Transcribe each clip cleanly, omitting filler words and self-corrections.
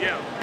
Yeah.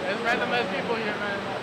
There's random ass people here, man.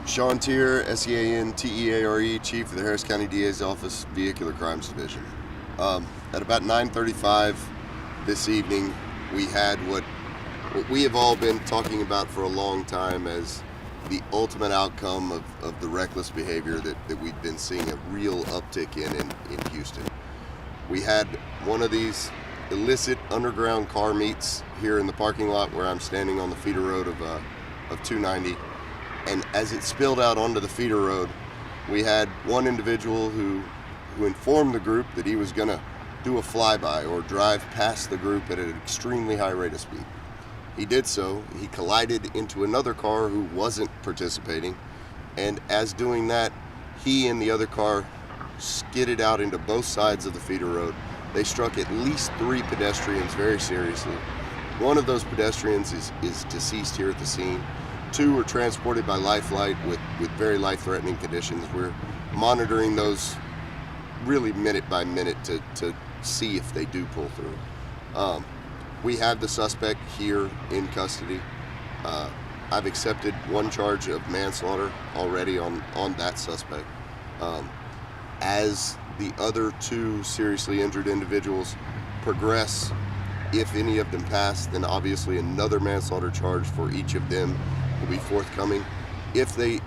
Sean Teare, Seanteare, Chief of the Harris County DA's Office, Vehicular Crimes Division. At about 9:35 this evening, we had what we have all been talking about for a long time as the ultimate outcome of the reckless behavior that we've been seeing a real uptick in Houston. We had one of these illicit underground car meets here in the parking lot where I'm standing on the feeder road of 290. And as it spilled out onto the feeder road, we had one individual who informed the group that he was going to do a flyby or drive past the group at an extremely high rate of speed. He did so. He collided into another car who wasn't participating, and as doing that, he and the other car skidded out into both sides of the feeder road. They struck at least 3 pedestrians very seriously. One of those pedestrians is deceased here at the scene. 2 were transported by Life Flight with very life-threatening conditions. We're monitoring those really minute by minute to see if they do pull through. We have the suspect here in custody. I've accepted 1 charge of manslaughter already on that suspect. As the other 2 seriously injured individuals progress, if any of them pass, then obviously another manslaughter charge for each of them will be forthcoming. If they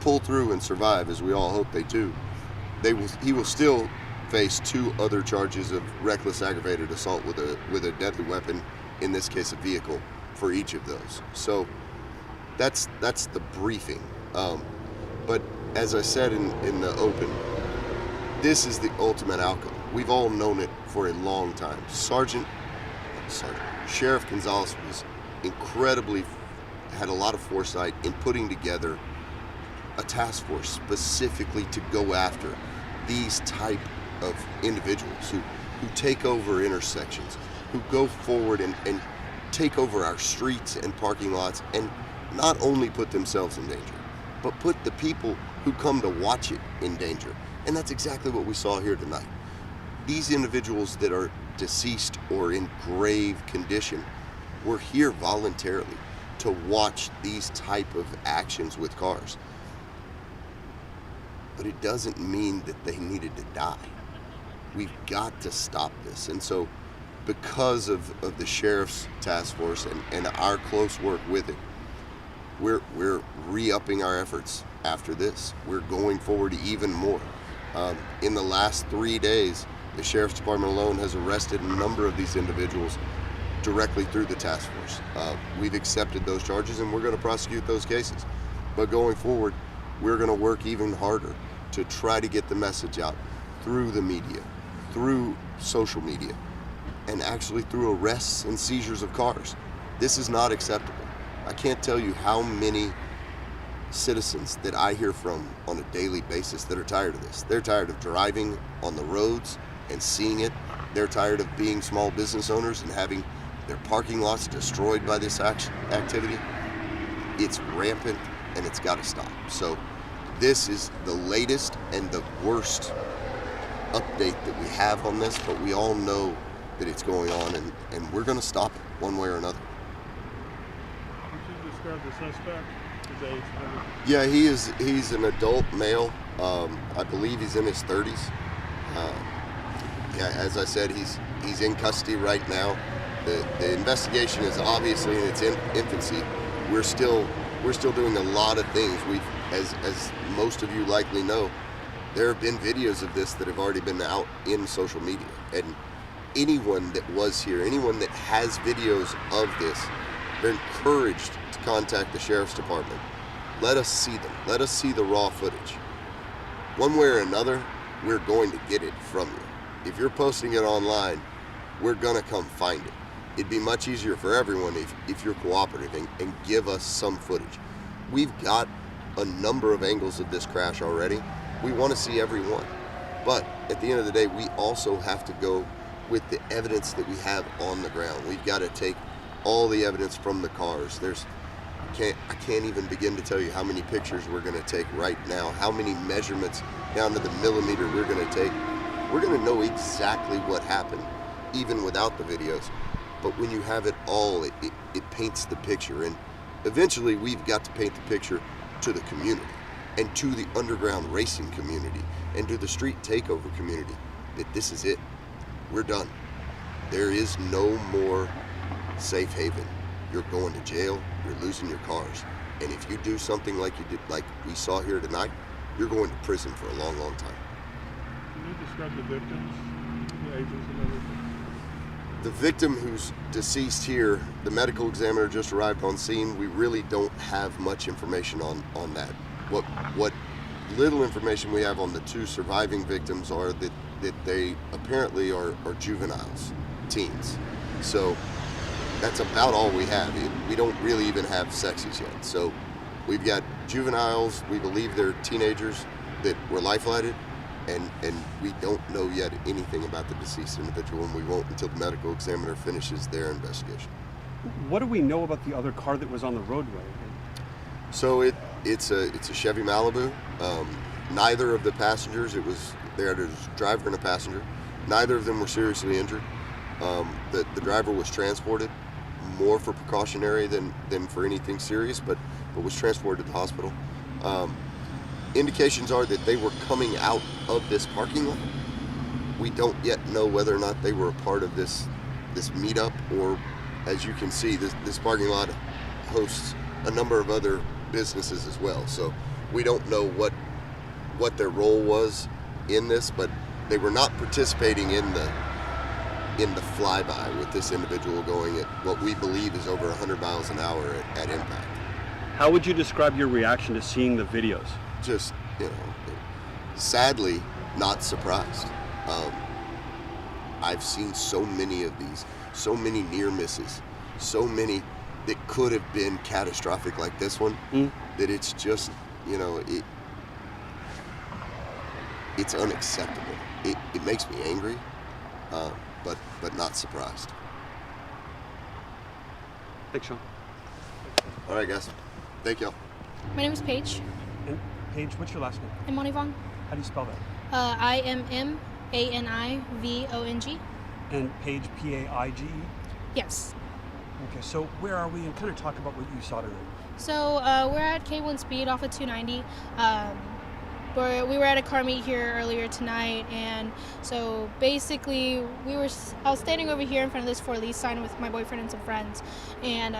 pull through and survive, as we all hope they do, he will still face 2 other charges of reckless aggravated assault with a deadly weapon, in this case a vehicle, for each of those. So that's the briefing. But as I said in the open, this is the ultimate outcome. We've all known it for a long time. Sheriff Gonzalez was had a lot of foresight in putting together a task force specifically to go after these type of individuals who take over intersections, who go forward and take over our streets and parking lots, and not only put themselves in danger, but put the people who come to watch it in danger. And that's exactly what we saw here tonight. These individuals that are deceased or in grave condition were here voluntarily to watch these type of actions with cars. But it doesn't mean that they needed to die. We've got to stop this. And so because of the sheriff's task force and our close work with it, we're re-upping our efforts after this. We're going forward even more. In the last 3 days, the Sheriff's Department alone has arrested a number of these individuals directly through the task force. We've accepted those charges and we're going to prosecute those cases. But going forward, we're going to work even harder to try to get the message out through the media, through social media, and actually through arrests and seizures of cars. This is not acceptable. I can't tell you how many citizens that I hear from on a daily basis that are tired of this. They're tired of driving on the roads and seeing it. They're tired of being small business owners and having their parking lots destroyed by this activity. It's rampant and it's got to stop. So this is the latest and the worst update that we have on this, but we all know that it's going on, and we're going to stop it one way or another. Could you describe the suspect? His age? Yeah, he's an adult male. I believe he's in his 30s. Yeah, as I said, he's in custody right now. The investigation is obviously in its infancy. We're still doing a lot of things. As most of you likely know, there have been videos of this that have already been out in social media, and anyone that was here, anyone that has videos of this, they're encouraged to contact the Sheriff's Department. Let us see them. Let us see the raw footage. One way or another, we're going to get it from you. If you're posting it online, we're gonna come find it. It'd be much easier for everyone if you're cooperative and give us some footage. We've got a number of angles of this crash already. We want to see every one. But at the end of the day, we also have to go with the evidence that we have on the ground. We've got to take all the evidence from the cars. I can't even begin to tell you how many pictures we're going to take right now, how many measurements down to the millimeter we're going to take. We're going to know exactly what happened, even without the videos. But when you have it all, it paints the picture. And eventually, we've got to paint the picture to the community and to the underground racing community and to the street takeover community that this is it. We're done. There is no more safe haven. You're going to jail, you're losing your cars. And if you do something like you did, like we saw here tonight, you're going to prison for a long, long time. Can you describe the victims, the agents and everything? The victim who's deceased here, the medical examiner just arrived on scene. We really don't have much information on that. What little information we have on the two surviving victims are that they apparently are juveniles, teens. So that's about all we have. We don't really even have sexies yet. So we've got juveniles, we believe they're teenagers that were life-flighted, and we don't know yet anything about the deceased individual, and we won't until the medical examiner finishes their investigation. What do we know about the other car that was on the roadway? So it's a Chevy Malibu. Neither of the passengers, there was a driver and a passenger. Neither of them were seriously injured. The driver was transported more for precautionary than for anything serious, but was transported to the hospital. Indications are that they were coming out of this parking lot. We don't yet know whether or not they were a part of this meetup, or as you can see, this parking lot hosts a number of other businesses as well. So we don't know what their role was in this, but they were not participating in the flyby with this individual going at what we believe is over 100 miles an hour at impact. How would you describe your reaction to seeing the videos? Just, sadly, not surprised. I've seen so many of these, so many near misses, so many that could have been catastrophic like this one, that it's just, it's unacceptable. It makes me angry, but not surprised. Thanks, Sean. All right, guys. Thank y'all. My name is Paige. And Paige, what's your last name? I'm Monivong. How do you spell that? IMMANIVONG. And Paige, Paige? Yes. Okay, so where are we? And kind of talk about what you saw today. So we're at K1 Speed off of 290. We were at a car meet here earlier tonight, and so basically I was standing over here in front of this for lease sign with my boyfriend and some friends, and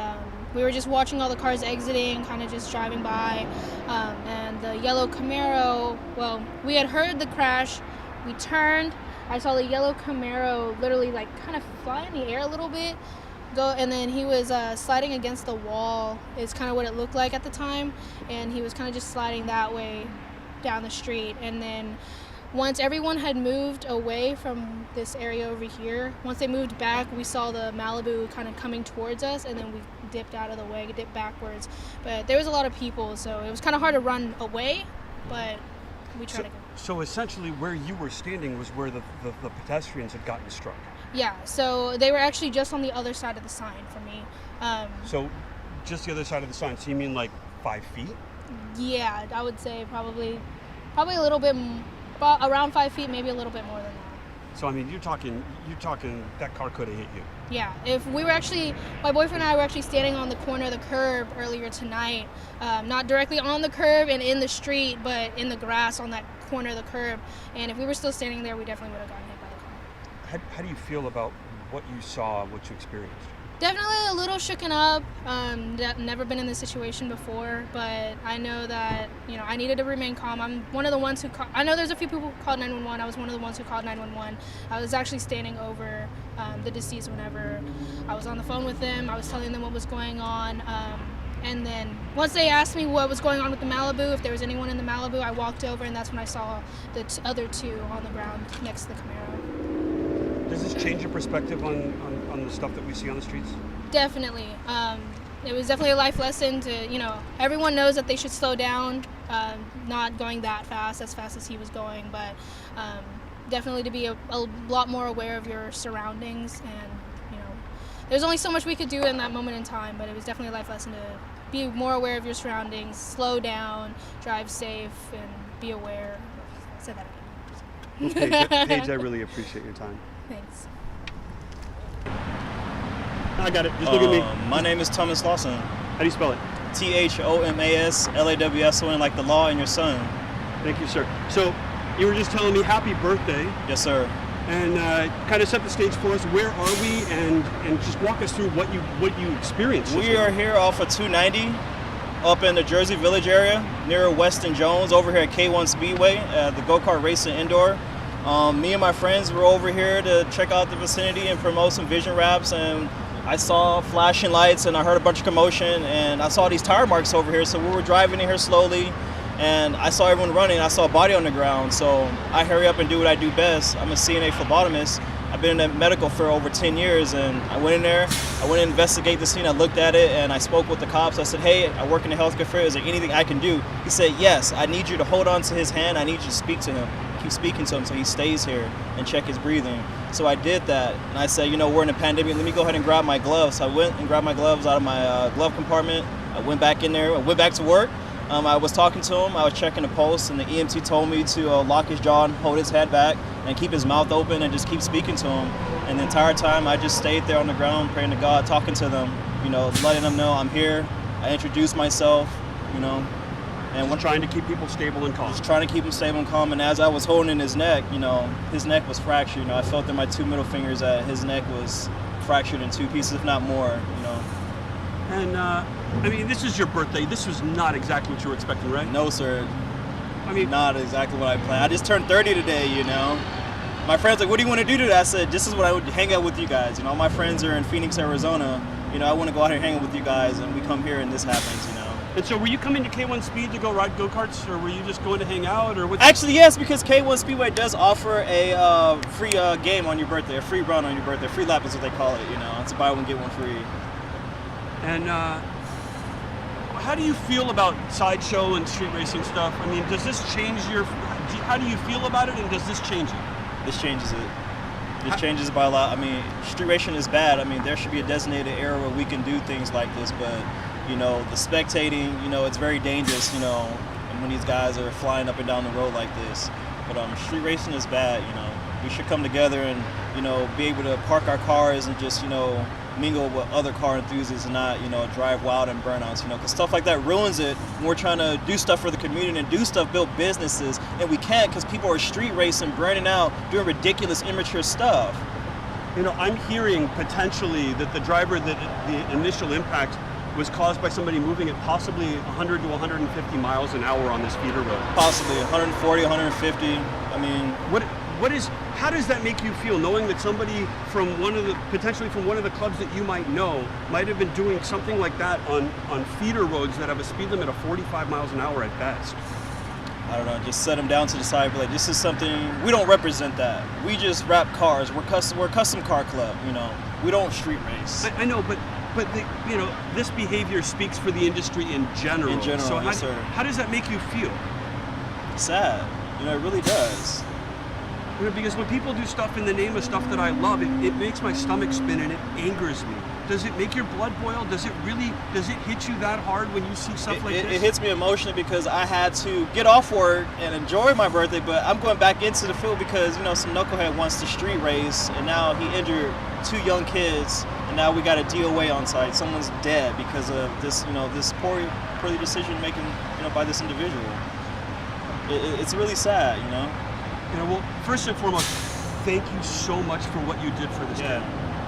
we were just watching all the cars exiting, kind of just driving by, and the yellow Camaro, well, we had heard the crash, we turned, I saw the yellow Camaro literally like kind of fly in the air a little bit, and then he was sliding against the wall, is kind of what it looked like at the time, and he was kind of just sliding that way down the street. And then once everyone had moved away from this area over here, once they moved back, we saw the Malibu kind of coming towards us, and then we dipped out of the way, dipped backwards. But there was a lot of people, so it was kind of hard to run away, but we tried to go. So essentially where you were standing was where the pedestrians had gotten struck. Yeah, so they were actually just on the other side of the sign for me. So just the other side of the sign, so you mean like 5 feet? Yeah, I would say probably a little bit, around 5 feet, maybe a little bit more than that. So I mean, you're talking that car could have hit you. Yeah, if we were actually, my boyfriend and I were actually standing on the corner of the curb earlier tonight, not directly on the curb and in the street, but in the grass on that corner of the curb. And if we were still standing there, we definitely would have gotten hit by the car. How do you feel about what you saw, what you experienced? Definitely a little shooken up. Never been in this situation before, but I know that, I needed to remain calm. I'm one of the ones who I know there's a few people who called 911. I was one of the ones who called 911. I was actually standing over the deceased whenever I was on the phone with them. I was telling them what was going on. And then once they asked me what was going on with the Malibu, if there was anyone in the Malibu, I walked over, and that's when I saw the other two on the ground next to the Camaro. Does this change your perspective on the stuff that we see on the streets? Definitely. It was definitely a life lesson to, everyone knows that they should slow down, not going that fast as he was going, but definitely to be a lot more aware of your surroundings. And, there's only so much we could do in that moment in time, but it was definitely a life lesson to be more aware of your surroundings, slow down, drive safe, and be aware. I said that again. Well, Paige, I really appreciate your time. Thanks. I got it. Just look at me. My name is Thomas Lawson. How do you spell it? ThomasLawson, like the law, and your son. Thank you, sir. So you were just telling me happy birthday. Yes, sir. And kind of set the stage for us. Where are we? And just walk us through what you experienced. We are here off of 290 up in the Jersey Village area near Weston Jones over here at K1 Speedway, the go-kart racing indoor. Me and my friends were over here to check out the vicinity and promote some vision wraps, and I saw flashing lights and I heard a bunch of commotion, and I saw these tire marks over here, so we were driving in here slowly and I saw everyone running. I saw a body on the ground, so I hurry up and do what I do best. I'm a CNA phlebotomist. I've been in medical for over 10 years, and I went in there, I went to investigate the scene, I looked at it, and I spoke with the cops. I said, hey, I work in the healthcare field, is there anything I can do? He said, yes, I need you to hold on to his hand, I need you to speak to him. Keep speaking to him so he stays here and check his breathing. So I did that, and I said, we're in a pandemic, let me go ahead and grab my gloves. So I went and grabbed my gloves out of my glove compartment. I went back in there, I went back to work. I was talking to him, I was checking the pulse, and the EMT told me to lock his jaw and hold his head back and keep his mouth open and just keep speaking to him. And the entire time I just stayed there on the ground praying to God, talking to them, letting them know I'm here. I introduced myself, and Just trying to keep people stable and calm. Just trying to keep him stable and calm. And as I was holding his neck, his neck was fractured. I felt in my two middle fingers that his neck was fractured in two pieces, if not more, And this is your birthday. This was not exactly what you were expecting, right? No, sir. Not exactly what I planned. I just turned 30 today, My friends like, what do you want to do today? I said, this is what I would hang out with you guys. All my friends are in Phoenix, Arizona. I want to go out here and hang out with you guys, and we come here and this happens, And so were you coming to K1 Speed to go ride go-karts, or were you just going to hang out, or what? Actually, yes, because K1 Speedway does offer a free game on your birthday, a free run on your birthday. Free lap is what they call it, It's a buy one, get one free. And how do you feel about sideshow and street racing stuff? Does this change how do you feel about it, and does this change it? This changes it. This changes it by a lot. Street racing is bad. There should be a designated area where we can do things like this, but the spectating, it's very dangerous, and when these guys are flying up and down the road like this. But street racing is bad, We should come together and, be able to park our cars and just, mingle with other car enthusiasts and not, drive wild and burnouts, because stuff like that ruins it when we're trying to do stuff for the community and do stuff, build businesses, and we can't because people are street racing, burning out, doing ridiculous, immature stuff. I'm hearing potentially that the driver, that the initial impact was caused by somebody moving at possibly 100 to 150 miles an hour on this feeder road. Possibly 140, 150. How does that make you feel, knowing that somebody potentially from one of the clubs that you might know might have been doing something like that on feeder roads that have a speed limit of 45 miles an hour at best? I don't know, just set them down to the side, but this is something, we don't represent that. We just wrap cars, we're a custom car club, we don't street race. I know, but this behavior speaks for the industry in general. In general, so yes, sir. How does that make you feel? Sad, it really does. Because when people do stuff in the name of stuff that I love, it makes my stomach spin and it angers me. Does it make your blood boil? Does it hit you that hard when you see stuff like this? It hits me emotionally because I had to get off work and enjoy my birthday, but I'm going back into the field because, some knucklehead wants to street race, and now he injured 2 young kids, and now we got a DOA on site. Someone's dead because of this, this poorly decision making, by this individual. It's really sad, Well, first and foremost, thank you so much for what you did for this day.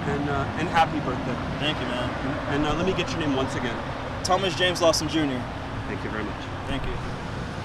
And happy birthday. Thank you, man. And let me get your name once again. Thomas James Lawson Jr. Thank you very much. Thank you.